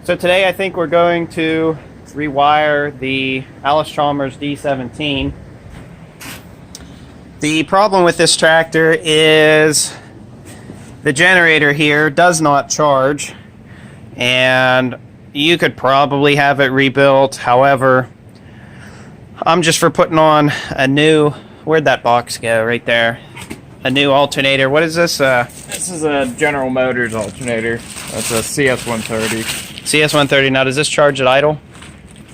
So today I think we're going to rewire the Alice Chalmers D17. The problem with this tractor is the generator here does not charge, and you could probably have it rebuilt. However, I'm just for putting on a new, where'd that box go? Right there. A new alternator. What is this? This is a General Motors alternator. That's a CS130. CS130. Now, does this charge at idle?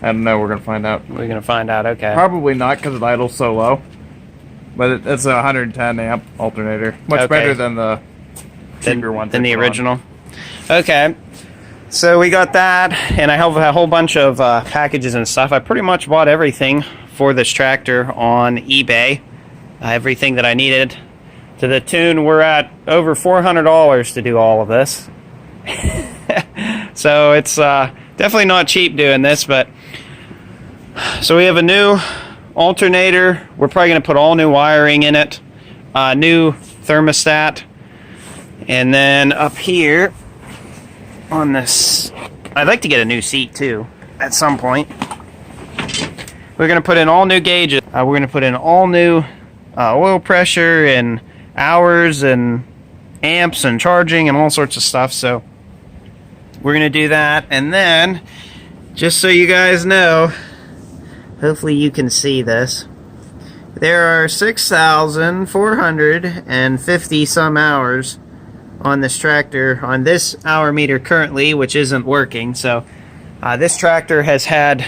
I don't know. We're going to find out. We're going to find out. Okay. Probably not because it idles so low. But it's a 110 amp alternator. Much better than the cheaper one. Than the original. Okay. So we got that, and I have a whole bunch of packages and stuff. I pretty much bought everything for this tractor on eBay. Everything that I needed. To the tune, we're at over $400 to do all of this. So it's definitely not cheap doing this, but so we have a new alternator. We're probably going to put all new wiring in it, new thermostat, and then up here on this, I'd like to get a new seat too at some point. We're going to put in all new gauges. We're going to put in all new oil pressure and hours and amps and charging and all sorts of stuff. So we're going to do that, and then just so you guys know, hopefully you can see this, there are 6,450 some hours on this tractor, on this hour meter currently, which isn't working. So this tractor has had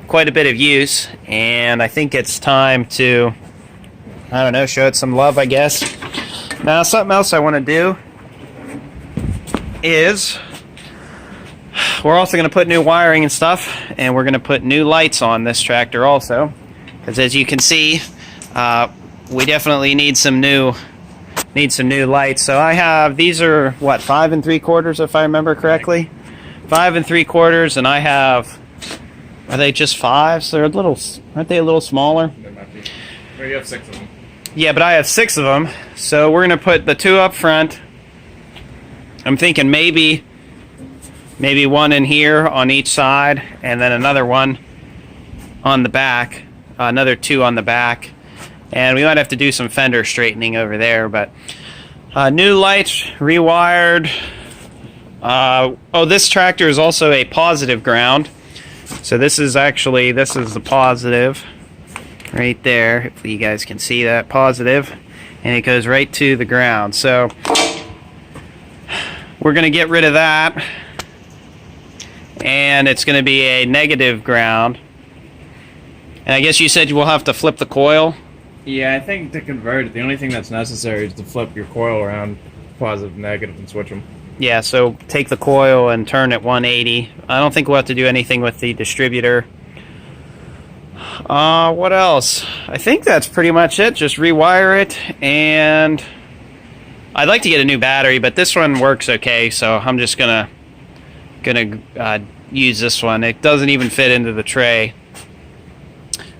quite a bit of use, and I think it's time to, I don't know, show it some love, I guess. Now, something else I want to do is we're also going to put new wiring and stuff, and we're going to put new lights on this tractor also, because as you can see, we definitely need some new lights. So I have, these are what, 5 3/4 if I remember correctly, 5 3/4, and I have, are they just 5s? They're a little, aren't they a little smaller? They might be. Or you have 6 of them. Yeah, but I have 6 of them, so we're going to put the 2 up front. I'm thinking maybe one in here on each side, and then another one on the back, another 2 on the back, and we might have to do some fender straightening over there. But new lights, rewired. Oh, this tractor is also a positive ground, so this is the positive right there. Hopefully you guys can see that positive, and it goes right to the ground. So we're going to get rid of that, and it's going to be a negative ground. And I guess you said we'll have to flip the coil. Yeah, I think to convert it, the only thing that's necessary is to flip your coil around positive, negative, and switch them. Yeah, so take the coil and turn it 180. I don't think we'll have to do anything with the distributor. What else? I think that's pretty much it. Just rewire it, and I'd like to get a new battery, but this one works okay, so I'm just gonna use this one. It doesn't even fit into the tray.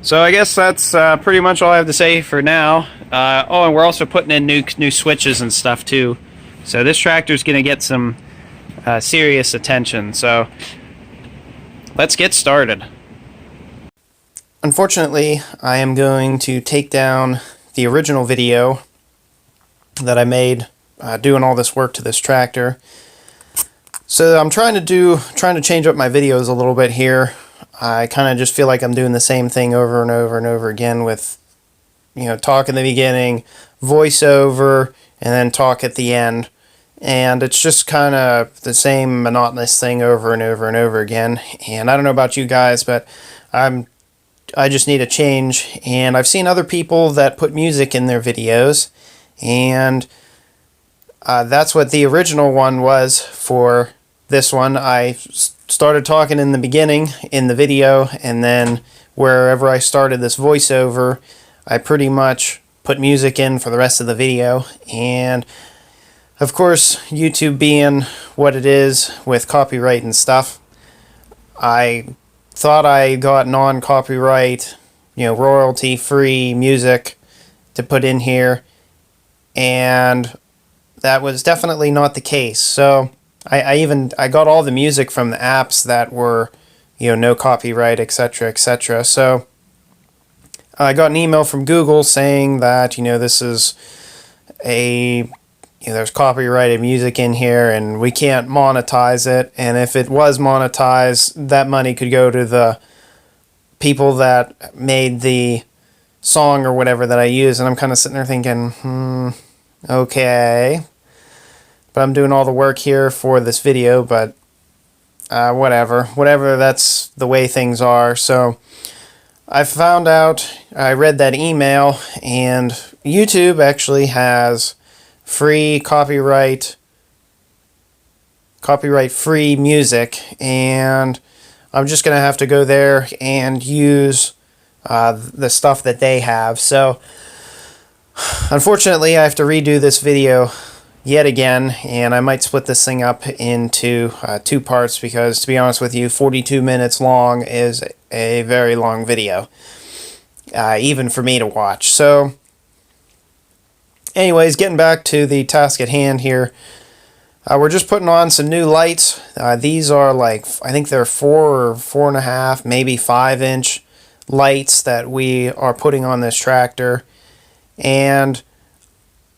So I guess that's pretty much all I have to say for now. Oh, and we're also putting in new switches and stuff too. So this tractor's gonna get some serious attention. So let's get started. Unfortunately, I am going to take down the original video that I made doing all this work to this tractor. So I'm trying to change up my videos a little bit here. I kind of just feel like I'm doing the same thing over and over and over again with, you know, talk in the beginning, voiceover, and then talk at the end. And it's just kind of the same monotonous thing over and over and over again. And I don't know about you guys, but I just need a change. And I've seen other people that put music in their videos, and that's what the original one was for this one. I started talking in the beginning in the video, and then wherever I started this voiceover, I pretty much put music in for the rest of the video. And of course, YouTube being what it is with copyright and stuff, I thought I got non-copyright, you know, royalty-free music to put in here, and that was definitely not the case. So I got all the music from the apps that were, no copyright, etc., etc. So I got an email from Google saying that, this is there's copyrighted music in here and we can't monetize it. And if it was monetized, that money could go to the people that made the song or whatever that I use. And I'm kind of sitting there thinking, okay. But I'm doing all the work here for this video, but whatever, that's the way things are. So I found out, I read that email, and YouTube actually has free copyright free music, and I'm just gonna have to go there and use the stuff that they have. So unfortunately I have to redo this video yet again, and I might split this thing up into 2 parts, because to be honest with you, 42 minutes long is a very long video, even for me to watch. So anyways, getting back to the task at hand here, we're just putting on some new lights. These are like, I think they're 4 or 4.5, maybe 5-inch lights that we are putting on this tractor. And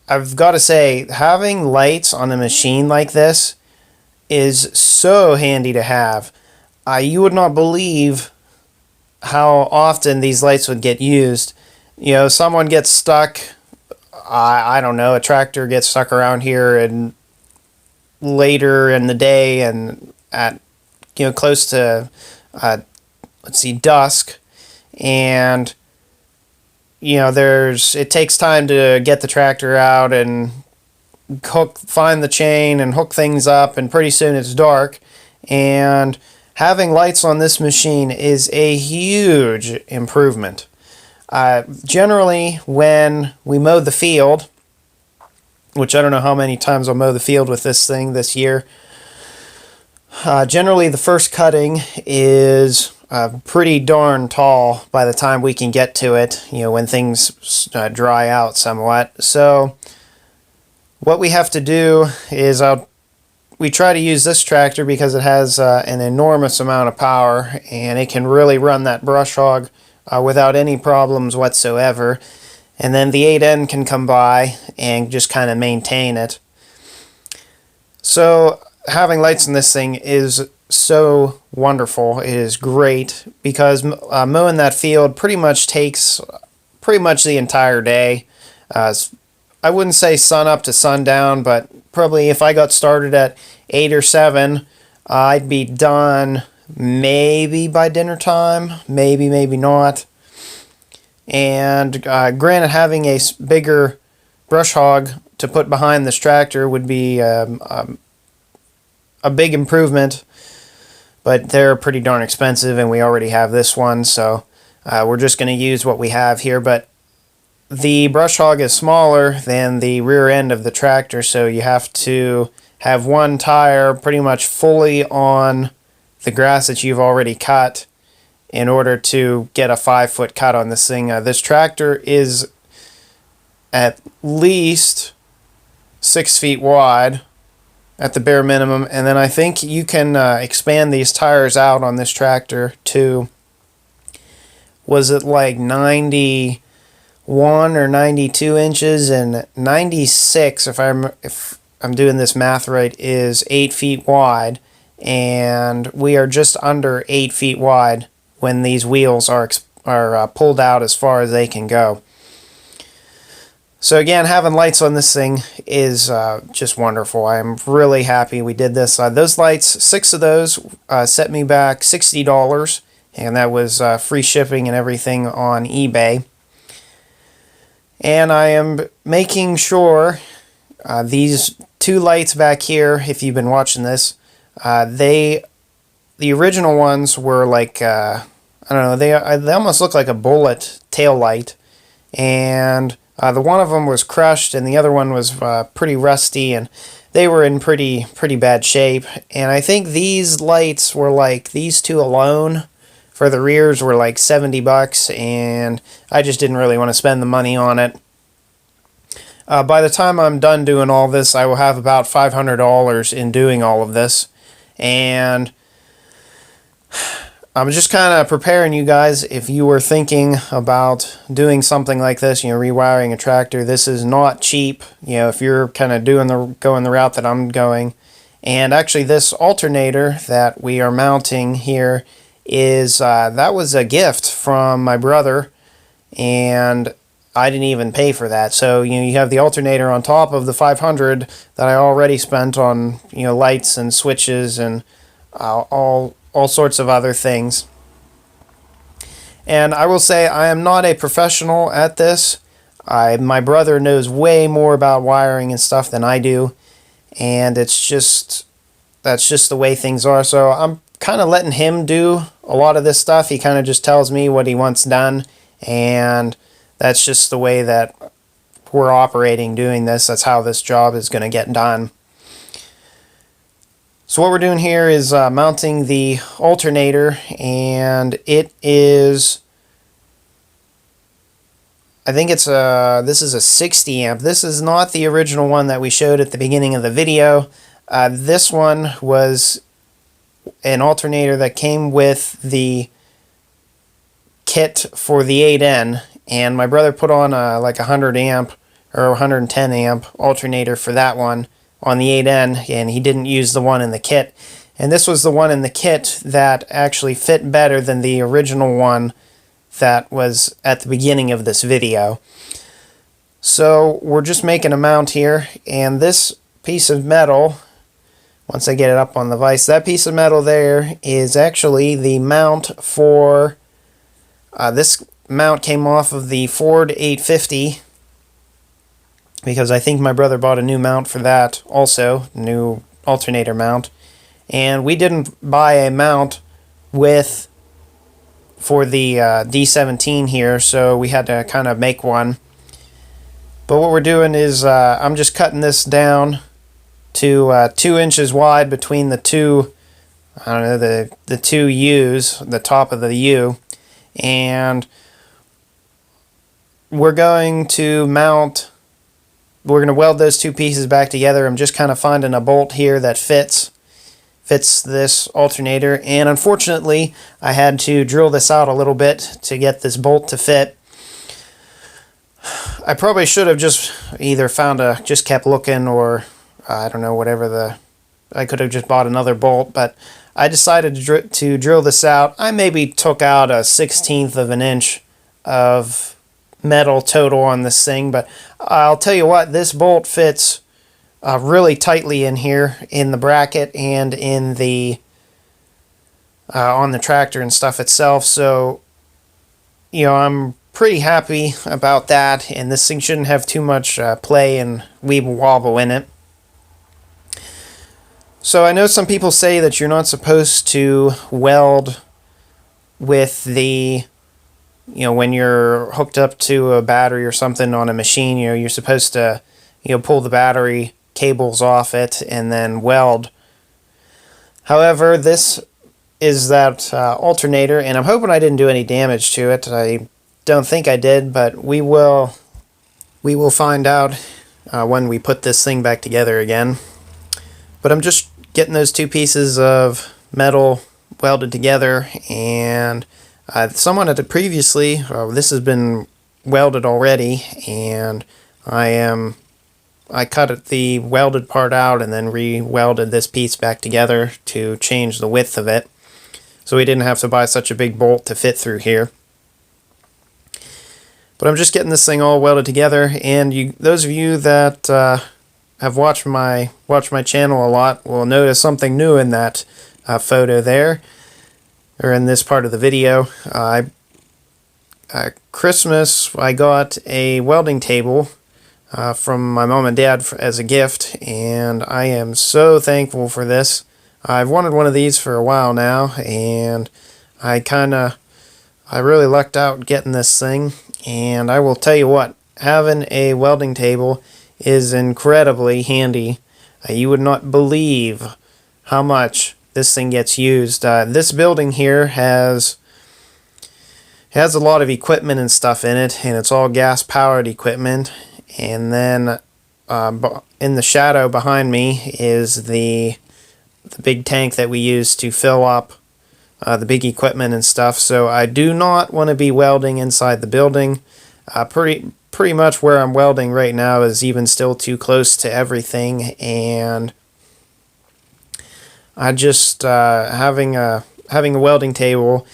I've got to say, having lights on a machine like this is so handy to have. You would not believe how often these lights would get used. Someone gets stuck, I don't know, a tractor gets stuck around here and later in the day and at, close to, dusk, and it takes time to get the tractor out and find the chain and hook things up, and pretty soon it's dark. And having lights on this machine is a huge improvement. Generally, when we mow the field, which I don't know how many times I'll mow the field with this thing this year, generally the first cutting is pretty darn tall by the time we can get to it, when things dry out somewhat. So what we have to do is we try to use this tractor because it has an enormous amount of power, and it can really run that brush hog without any problems whatsoever. And then the 8N can come by and just kind of maintain it. So having lights in this thing is so wonderful. It is great, because mowing that field pretty much takes the entire day. I wouldn't say sun up to sundown, but probably if I got started at 8 or 7, I'd be done maybe by dinner time, maybe not. And granted, having a bigger brush hog to put behind this tractor would be a big improvement, but they're pretty darn expensive, and we already have this one, so we're just going to use what we have here. But the brush hog is smaller than the rear end of the tractor, so you have to have one tire pretty much fully on the grass that you've already cut in order to get a 5-foot cut on this thing. This tractor is at least 6 feet wide at the bare minimum, and then I think you can expand these tires out on this tractor to, was it like 91 or 92 inches, and 96, if I'm doing this math right, is 8 feet wide, and we are just under 8 feet wide when these wheels are pulled out as far as they can go. So again, having lights on this thing is just wonderful. I'm really happy we did this. Those lights, 6 of those, set me back $60, and that was free shipping and everything on eBay. And I am making sure these 2 lights back here, if you've been watching this, the original ones were like, I don't know, they almost look like a bullet tail light, and the one of them was crushed and the other one was pretty rusty, and they were in pretty bad shape. And I think these lights were like, these 2 alone for the rears were like $70, and I just didn't really want to spend the money on it. By the time I'm done doing all this, I will have about $500 in doing all of this. And I'm just kind of preparing you guys if you were thinking about doing something like this, rewiring a tractor. This is not cheap, if you're kind of going the route that I'm going. And actually this alternator that we are mounting here is, that was a gift from my brother, and I didn't even pay for that. So, you have the alternator on top of the 500 that I already spent on, lights and switches and all sorts of other things. And I will say I am not a professional at this. My brother knows way more about wiring and stuff than I do, and that's just the way things are. So I'm kind of letting him do a lot of this stuff. He kind of just tells me what he wants done, and that's just the way that we're operating doing this. That's how this job is going to get done. So what we're doing here is mounting the alternator, and it is, I think it's this is a 60 amp. This is not the original one that we showed at the beginning of the video. This one was an alternator that came with the kit for the 8N, and my brother put on like a 100 amp or 110 amp alternator for that one on the 8N, and he didn't use the one in the kit. And this was the one in the kit that actually fit better than the original one that was at the beginning of this video. So we're just making a mount here, and this piece of metal, once I get it up on the vise, that piece of metal there is actually the mount for, this mount came off of the Ford 850, because I think my brother bought a new mount for that also, new alternator mount. And we didn't buy a mount for the D17 here, so we had to kind of make one. But what we're doing is I'm just cutting this down to 2 inches wide between the two, I don't know, the two U's, the top of the U. And we're going to weld those two pieces back together. I'm just kind of finding a bolt here that fits this alternator, and unfortunately I had to drill this out a little bit to get this bolt to fit. I probably should have just either just kept looking, or I don't know, I could have just bought another bolt, but I decided to drill this out. I maybe took out a 1/16 of an inch of metal total on this thing, but I'll tell you what, this bolt fits really tightly in here in the bracket and in the on the tractor and stuff itself. So I'm pretty happy about that, and this thing shouldn't have too much play and weeble wobble in it. So I know some people say that you're not supposed to weld with the when you're hooked up to a battery or something on a machine, you're supposed to, pull the battery cables off it and then weld. However, this is that alternator, and I'm hoping I didn't do any damage to it. I don't think I did, but we will find out when we put this thing back together again. But I'm just getting those two pieces of metal welded together, and someone had previously, this has been welded already, and I cut the welded part out and then re-welded this piece back together to change the width of it, so we didn't have to buy such a big bolt to fit through here. But I'm just getting this thing all welded together, and those of you that have watched my channel a lot will notice something new in that photo there, or in this part of the video. Christmas, I got a welding table from my mom and dad as a gift, and I am so thankful for this. I've wanted one of these for a while now, and I really lucked out getting this thing. And I will tell you what, having a welding table is incredibly handy. You would not believe how much this thing gets used. This building here has a lot of equipment and stuff in it, and it's all gas powered equipment, And then in the shadow behind me is the big tank that we use to fill up the big equipment and stuff. So I do not want to be welding inside the building. Pretty much where I'm welding right now is even still too close to everything, and I just having a welding table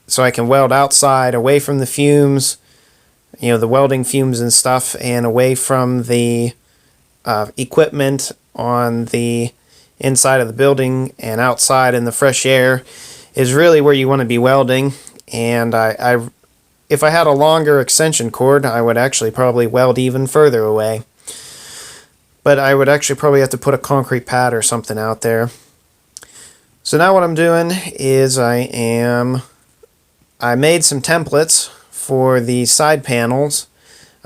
so I can weld outside, away from the fumes, the welding fumes and stuff, and away from the equipment on the inside of the building, and outside in the fresh air is really where you want to be welding. And if I had a longer extension cord, I would actually probably weld even further away. But I would actually probably have to put a concrete pad or something out there. So now what I'm doing is I made some templates for the side panels.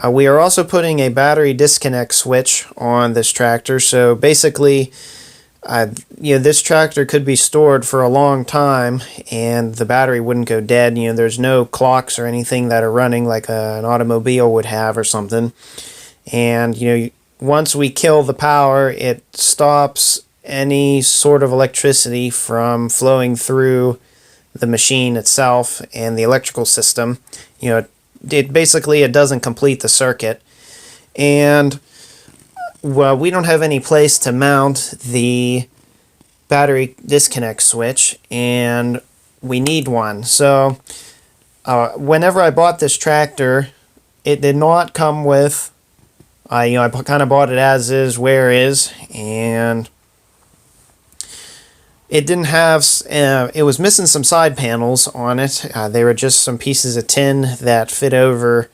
We are also putting a battery disconnect switch on this tractor. So basically, this tractor could be stored for a long time and the battery wouldn't go dead. There's no clocks or anything that are running like an automobile would have or something. And, once we kill the power, it stops any sort of electricity from flowing through the machine itself and the electrical system. It doesn't complete the circuit. And well, we don't have any place to mount the battery disconnect switch, and we need one. So whenever I bought this tractor, it did not come with, I kind of bought it as is, where is, and it didn't have, it was missing some side panels on it. They were just some pieces of tin that fit over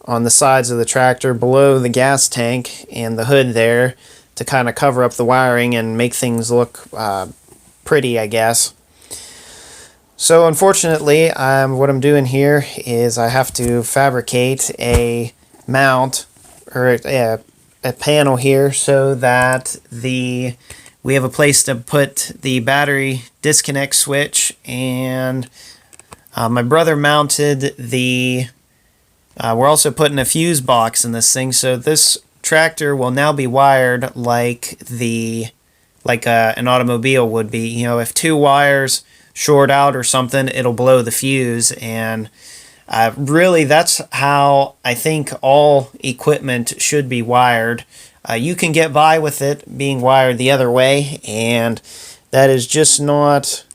on the sides of the tractor below the gas tank and the hood there to kind of cover up the wiring and make things look pretty, I guess. So unfortunately, what I'm doing here is I have to fabricate a mount or a panel here so that we have a place to put the battery disconnect switch. And my brother mounted the we're also putting a fuse box in this thing, so this tractor will now be wired like an automobile would be. If two wires short out or something, it'll blow the fuse. And really, that's how I think all equipment should be wired. You can get by with it being wired the other way, and that's just not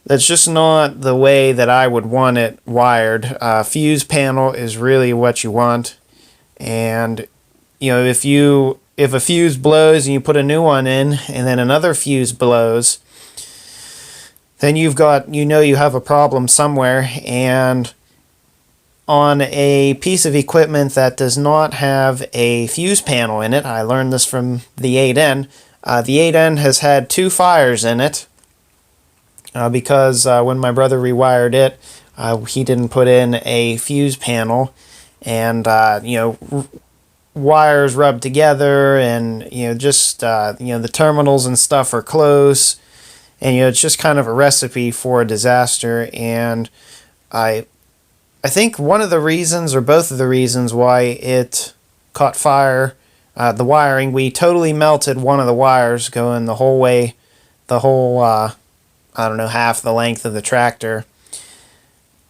the way that I would want it wired. Fuse panel is really what you want. And if a fuse blows and you put a new one in and then another fuse blows, then you have a problem somewhere. And on a piece of equipment that does not have a fuse panel in it, I learned this from the 8N. The 8N has had 2 fires in it. Because when my brother rewired it, he didn't put in a fuse panel, and wires rubbed together, and the terminals and stuff are close, and it's just kind of a recipe for a disaster. And I think one of the reasons, or both of the reasons, why it caught fire, the wiring, we totally melted one of the wires going the whole way, half the length of the tractor.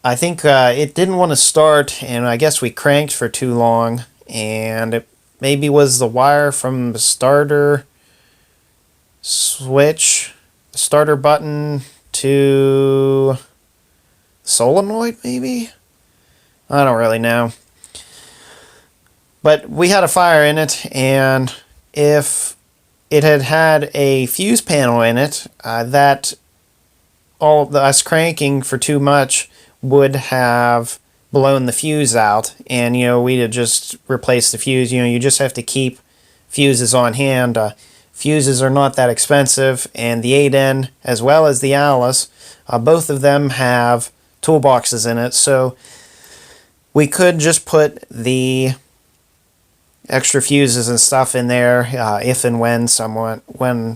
I think it didn't want to start, and I guess we cranked for too long, and it maybe was the wire from the starter switch, the starter button to solenoid, maybe? I don't really know. But we had a fire in it, and if it had had a fuse panel in it, that all of us cranking for too much would have blown the fuse out, and we'd have just replaced the fuse. You just have to keep fuses on hand. Fuses are not that expensive, and the 8N as well as the Alice, both of them have toolboxes in it, so we could just put the extra fuses and stuff in there if and when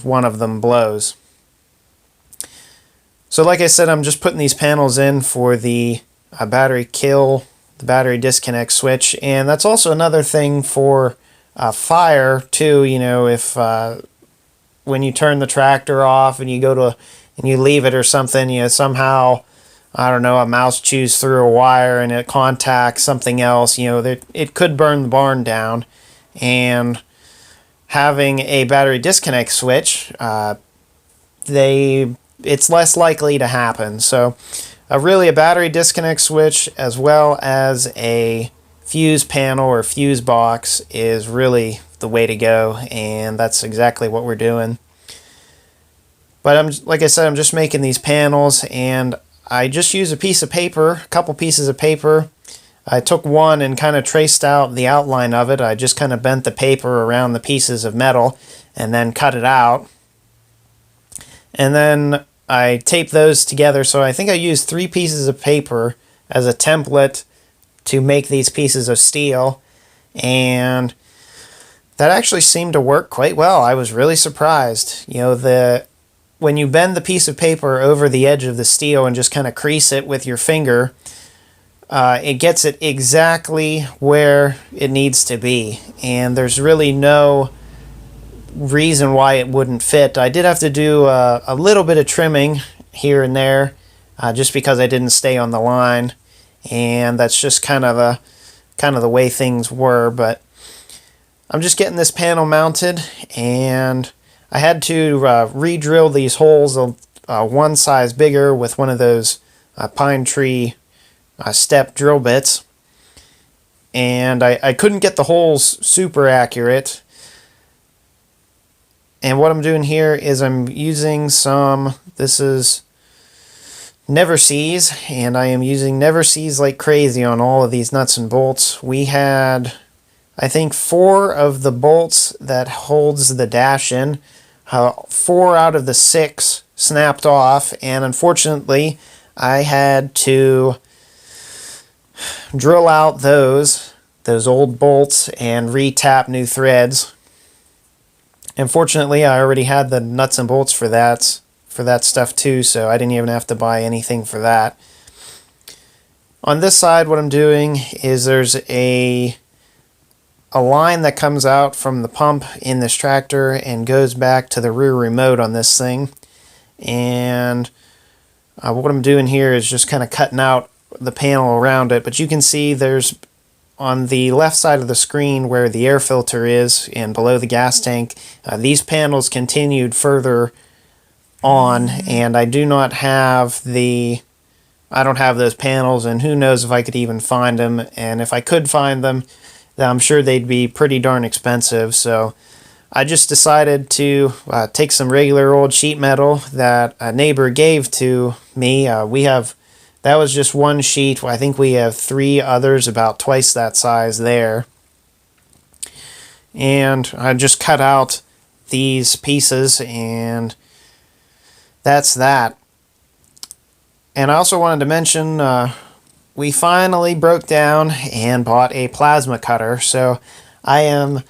one of them blows. So like I said, I'm just putting these panels in for the battery kill, the battery disconnect switch. And that's also another thing for fire too. You know, if when you turn the tractor off and you go to and you leave it or something, you know, somehow, I don't know, a mouse chews through a wire and it contacts something else, you know, it could burn the barn down. And having a battery disconnect switch, it's less likely to happen. So really a battery disconnect switch as well as a fuse panel or fuse box is really the way to go, and that's exactly what we're doing. But like I said, I'm just making these panels, and I just use a piece of paper, a couple pieces of paper. I took one and kind of traced out the outline of it. I just kind of bent the paper around the pieces of metal and then cut it out. And then I taped those together. So I think I used 3 pieces of paper as a template to make these pieces of steel. And that actually seemed to work quite well. I was really surprised. You know, when you bend the piece of paper over the edge of the steel and just kind of crease it with your finger, it gets it exactly where it needs to be. And there's really no reason why it wouldn't fit. I did have to do a little bit of trimming here and there just because I didn't stay on the line. And that's just kind of the way things were. But I'm just getting this panel mounted, and I had to re-drill these holes one size bigger with one of those pine tree step drill bits, and I couldn't get the holes super accurate. And what I'm doing here is I'm using this is Never Sees, and I am using Never Sees like crazy on all of these nuts and bolts. We had, I think, 4 of the bolts that holds the dash in. 4 out of the 6 snapped off, and unfortunately I had to drill out those old bolts and re-tap new threads. Unfortunately, I already had the nuts and bolts for that stuff too, so I didn't even have to buy anything for that. On this side, what I'm doing is there's a line that comes out from the pump in this tractor and goes back to the rear remote on this thing. And what I'm doing here is just kind of cutting out the panel around it. But you can see there's on the left side of the screen where the air filter is and below the gas tank, these panels continued further on, and I don't have those panels, and who knows if I could even find them. And if I could find them, I'm sure they'd be pretty darn expensive. So I just decided to take some regular old sheet metal that a neighbor gave to me. That was just one sheet. I think we have 3 others about twice that size there. And I just cut out these pieces, and that's that. And I also wanted to mention we finally broke down and bought a plasma cutter. So I am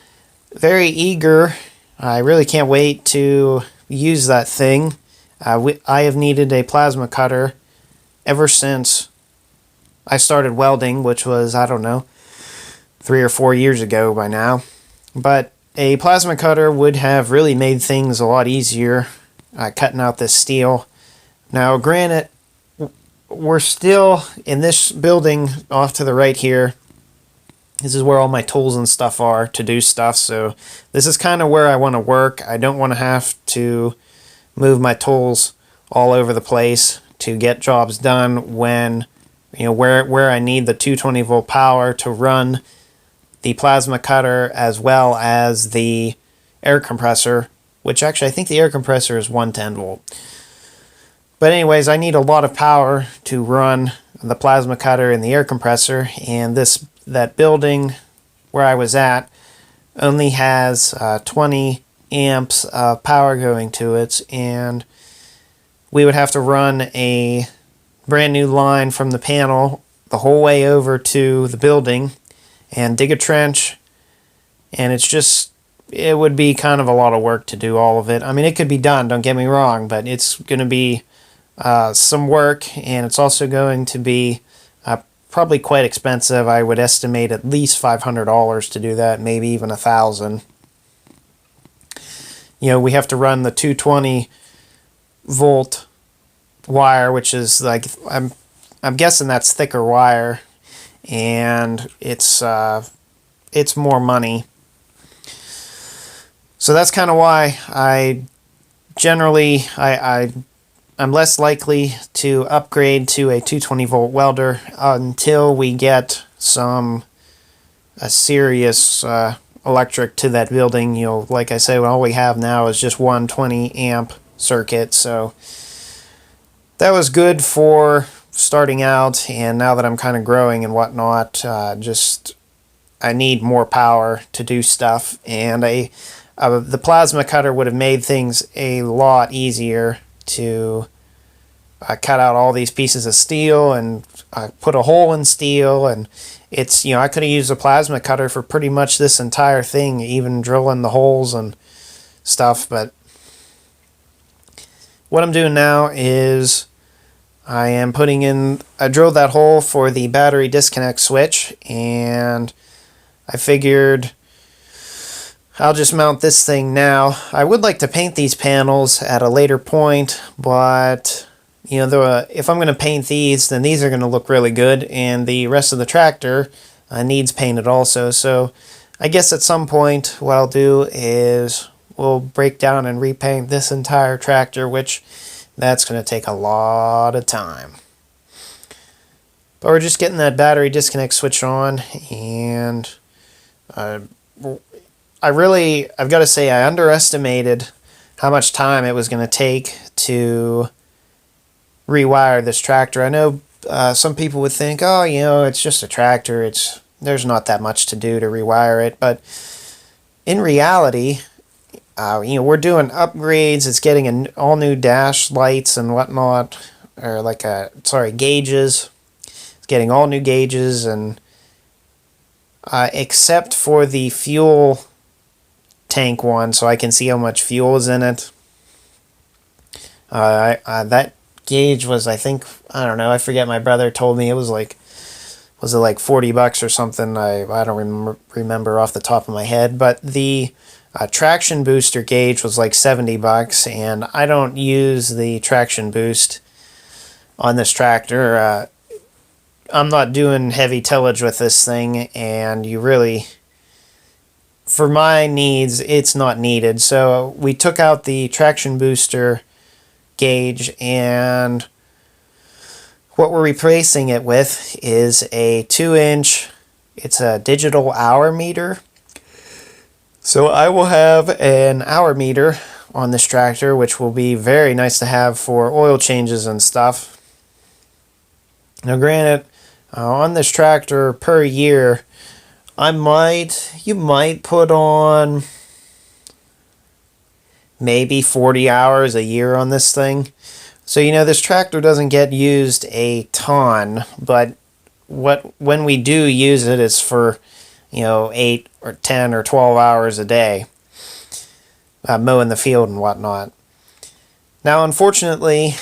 very eager. I really can't wait to use that thing. I have needed a plasma cutter ever since I started welding, which was, I don't know, 3 or 4 years ago by now. But a plasma cutter would have really made things a lot easier cutting out this steel. Now, granted, we're still in this building off to the right here. This is where all my tools and stuff are to do stuff, so this is kind of where I want to work. I don't want to have to move my tools all over the place to get jobs done when, you know, where I need the 220 volt power to run the plasma cutter as well as the air compressor, which actually I think the air compressor is 110 volt. But anyways, I need a lot of power to run the plasma cutter and the air compressor, and that building where I was at only has 20 amps of power going to it, and we would have to run a brand new line from the panel the whole way over to the building and dig a trench, and it would be kind of a lot of work to do all of it. I mean, it could be done, don't get me wrong, but it's going to be some work, and it's also going to be probably quite expensive. I would estimate at least $500 to do that, maybe even $1,000. You know, we have to run the 220 volt wire, which is like, I'm guessing that's thicker wire, and it's more money. So that's kind of why I generally I'm less likely to upgrade to a 220 volt welder until we get a serious electric to that building. You know, like I say, all we have now is just one 20 amp circuit, so that was good for starting out, and now that I'm kind of growing and whatnot, I need more power to do stuff, and the plasma cutter would have made things a lot easier to cut out all these pieces of steel and put a hole in steel, and it's, you know, I could have used a plasma cutter for pretty much this entire thing, even drilling the holes and stuff. But what I'm doing now is I drilled that hole for the battery disconnect switch, and I figured I'll just mount this thing now. I would like to paint these panels at a later point, but you know, if I'm going to paint these, then these are going to look really good, and the rest of the tractor needs painted also. So I guess at some point what I'll do is we'll break down and repaint this entire tractor, which that's going to take a lot of time. But we're just getting that battery disconnect switch on, and I've got to say, I underestimated how much time it was going to take to rewire this tractor. I know some people would think, oh, you know, it's just a tractor, there's not that much to do to rewire it, but in reality, you know, we're doing upgrades. It's getting all new dash lights and whatnot, or gauges. It's getting all new gauges, and except for the fuel tank one, so I can see how much fuel is in it. That gauge was, I think, I don't know, I forget, my brother told me it was like, was it like $40 or something? I don't remember off the top of my head, but the traction booster gauge was like $70, and I don't use the traction boost on this tractor. I'm not doing heavy tillage with this thing, and for my needs, it's not needed. So we took out the traction booster gauge, and what we're replacing it with is a 2-inch, it's a digital hour meter. So I will have an hour meter on this tractor, which will be very nice to have for oil changes and stuff. Now granted, on this tractor per year, you might put on maybe 40 hours a year on this thing. So, you know, this tractor doesn't get used a ton, but when we do use it, it's for, you know, 8 or 10 or 12 hours a day, mowing the field and whatnot. Now, unfortunately,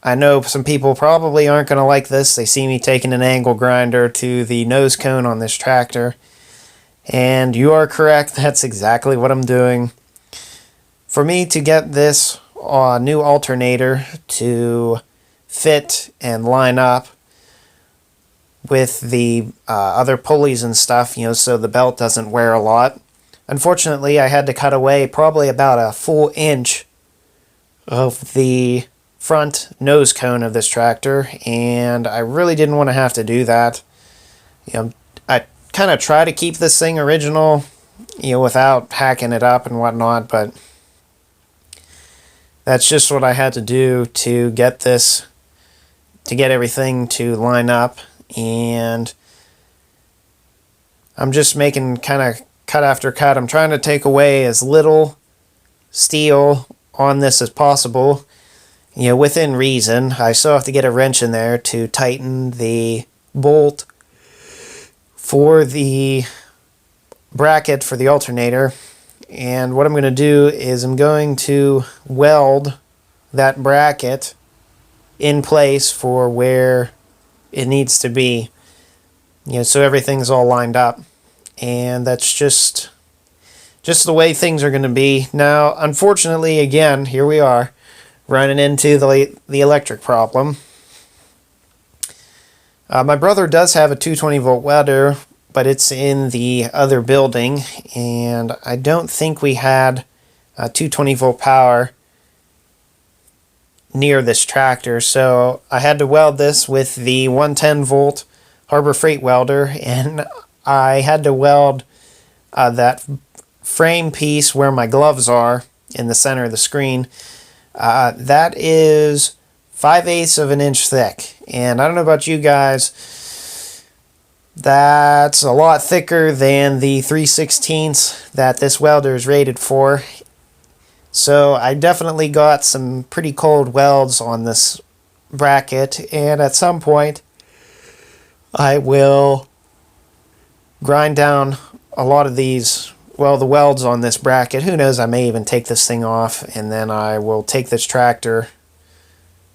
I know some people probably aren't going to like this. They see me taking an angle grinder to the nose cone on this tractor, and you are correct, that's exactly what I'm doing. For me to get this new alternator to fit and line up with the other pulleys and stuff, you know, so the belt doesn't wear a lot. Unfortunately, I had to cut away probably about a full inch of the front nose cone of this tractor, and I really didn't want to have to do that. You know, I kind of try to keep this thing original, you know, without hacking it up and whatnot, but that's just what I had to do to get everything to line up. And I'm just making kind of cut after cut. I'm trying to take away as little steel on this as possible, you know, within reason. I still have to get a wrench in there to tighten the bolt for the bracket for the alternator. And what I'm going to do is I'm going to weld that bracket in place for where it needs to be. so everything's all lined up. And that's just the way things are going to be. Now, unfortunately, again, here we are, running into the electric problem. My brother does have a 220 volt welder, but it's in the other building, and I don't think we had 220 volt power near this tractor, so I had to weld this with the 110 volt Harbor Freight welder, and I had to weld that frame piece where my gloves are in the center of the screen. That is 5/8 of an inch thick, and I don't know about you guys, that's a lot thicker than the 3/16 that this welder is rated for. So I definitely got some pretty cold welds on this bracket, and at some point I will grind down a lot of these, well, the welds on this bracket. Who knows, I may even take this thing off, and then I will take this tractor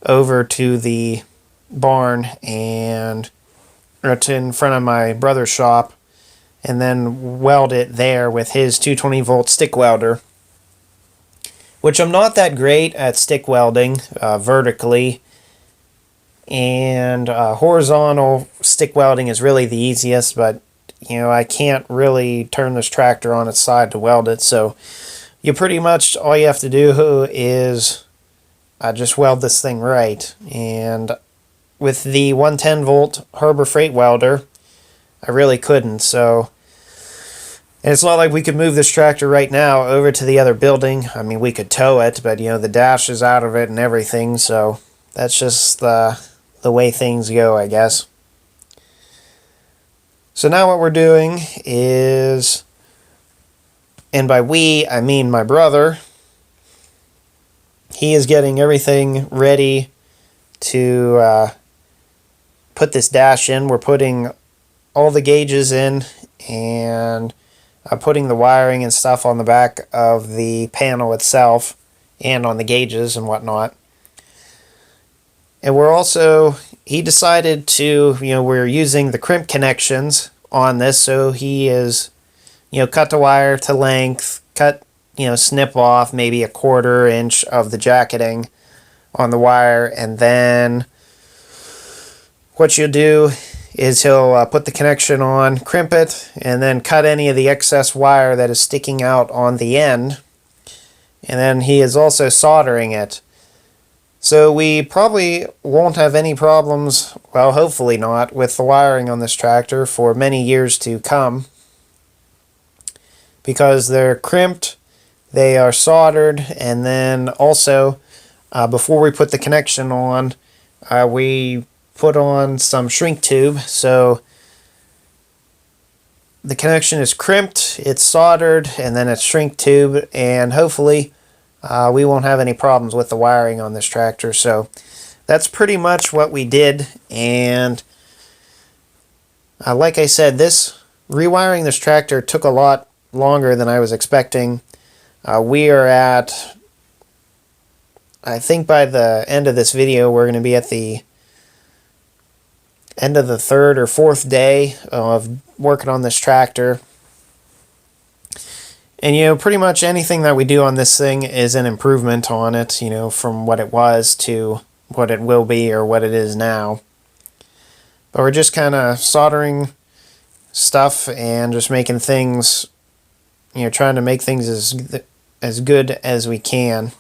over to the barn and to in front of my brother's shop, and then weld it there with his 220 volt stick welder, which I'm not that great at stick welding vertically, and horizontal stick welding is really the easiest, but I can't really turn this tractor on its side to weld it, so you pretty much, all you have to do is just weld this thing right. And with the 110 volt Harbor Freight welder, I really couldn't, so. And it's not like we could move this tractor right now over to the other building. I mean, we could tow it, but the dash is out of it and everything, so that's just the way things go, I guess. So now what we're doing is, and by we, I mean my brother, he is getting everything ready to put this dash in. We're putting all the gauges in, and putting the wiring and stuff on the back of the panel itself, and on the gauges and whatnot. And we're also, he decided to, we're using the crimp connections on this, so he is, cut the wire to length, snip off maybe 1/4 inch of the jacketing on the wire, and then what you'll do is he'll put the connection on, crimp it, and then cut any of the excess wire that is sticking out on the end, and then he is also soldering it. So we probably won't have any problems, well, hopefully not, with the wiring on this tractor for many years to come, because they're crimped, they are soldered, and then also before we put the connection on, we put on some shrink tube, so the connection is crimped, it's soldered, and then it's shrink tube, and hopefully we won't have any problems with the wiring on this tractor. So that's pretty much what we did, and like I said, rewiring this tractor took a lot longer than I was expecting. We are at, I think by the end of this video, we're going to be at the end of the 3rd or 4th day of working on this tractor. And pretty much anything that we do on this thing is an improvement on it, from what it was to what it will be or what it is now. But we're just kind of soldering stuff and just making things, trying to make things as good as we can.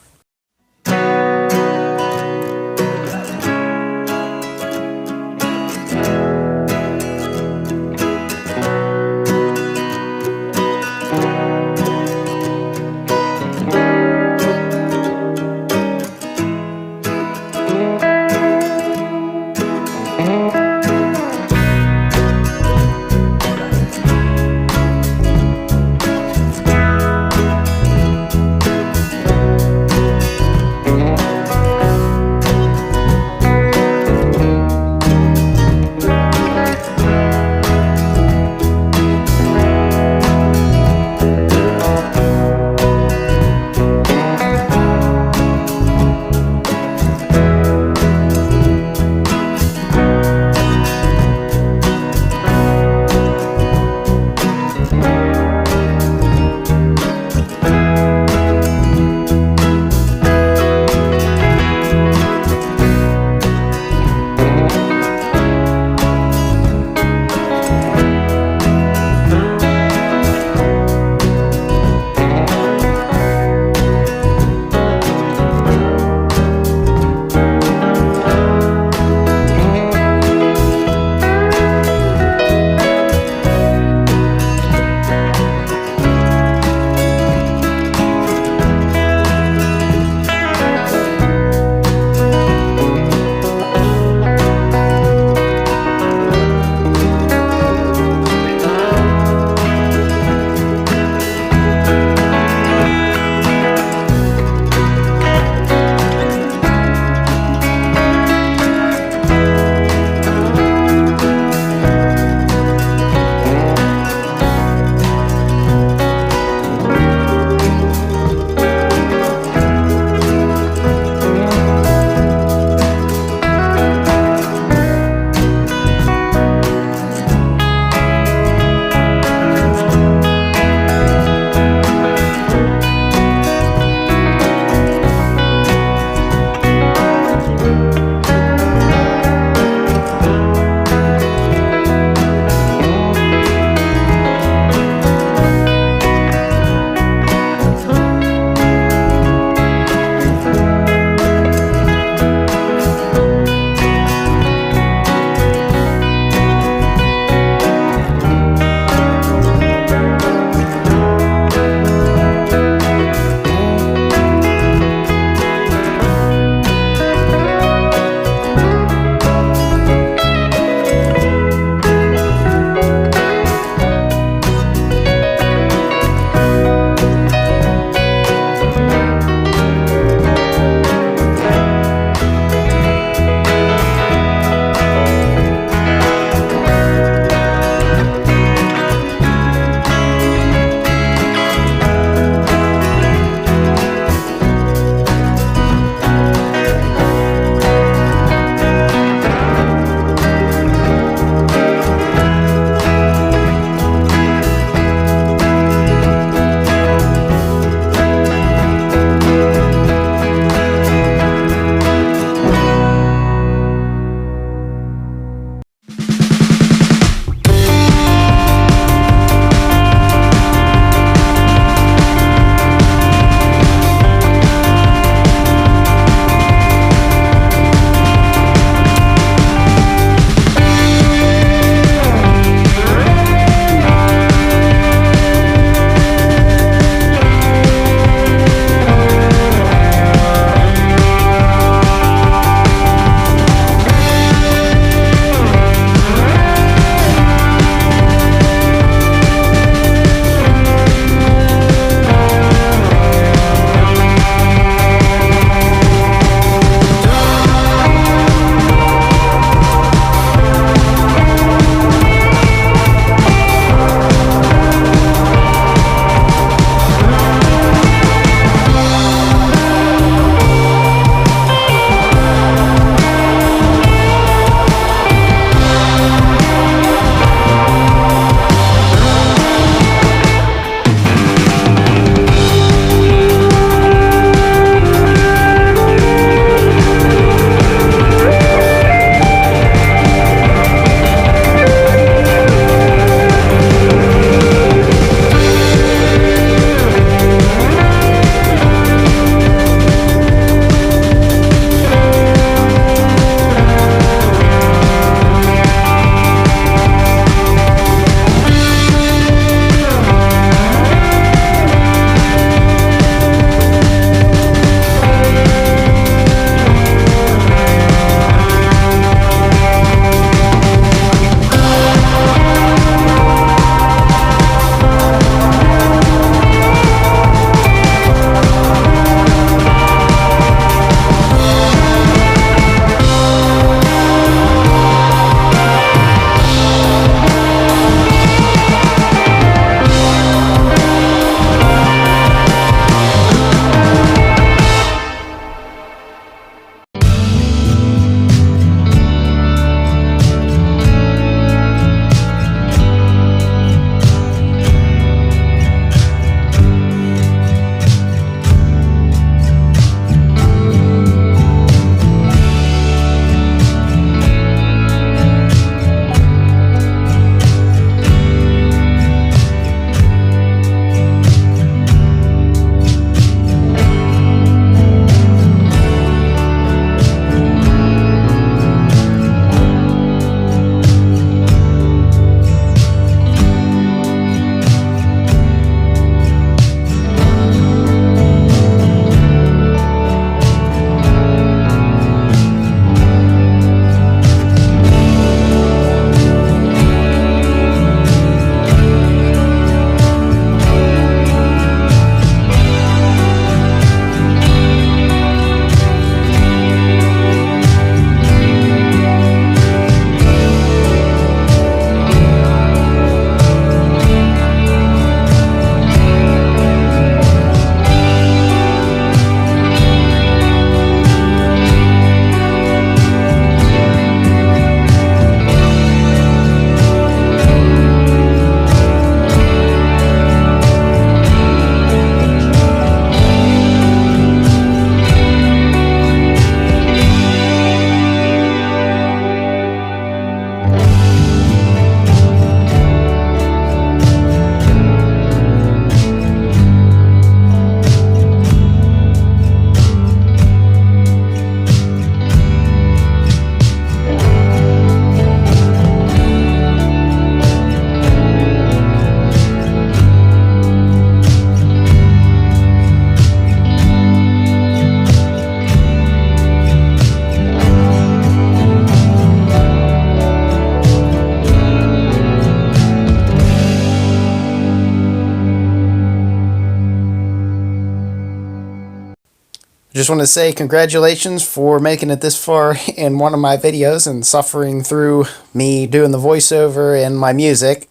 just want to say congratulations for making it this far in one of my videos and suffering through me doing the voiceover and my music.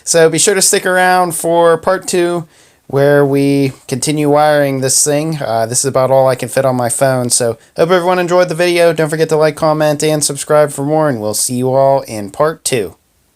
So be sure to stick around for part 2, where we continue wiring this thing. This is about all I can fit on my phone. So hope everyone enjoyed the video. Don't forget to like, comment, and subscribe for more, and we'll see you all in part 2.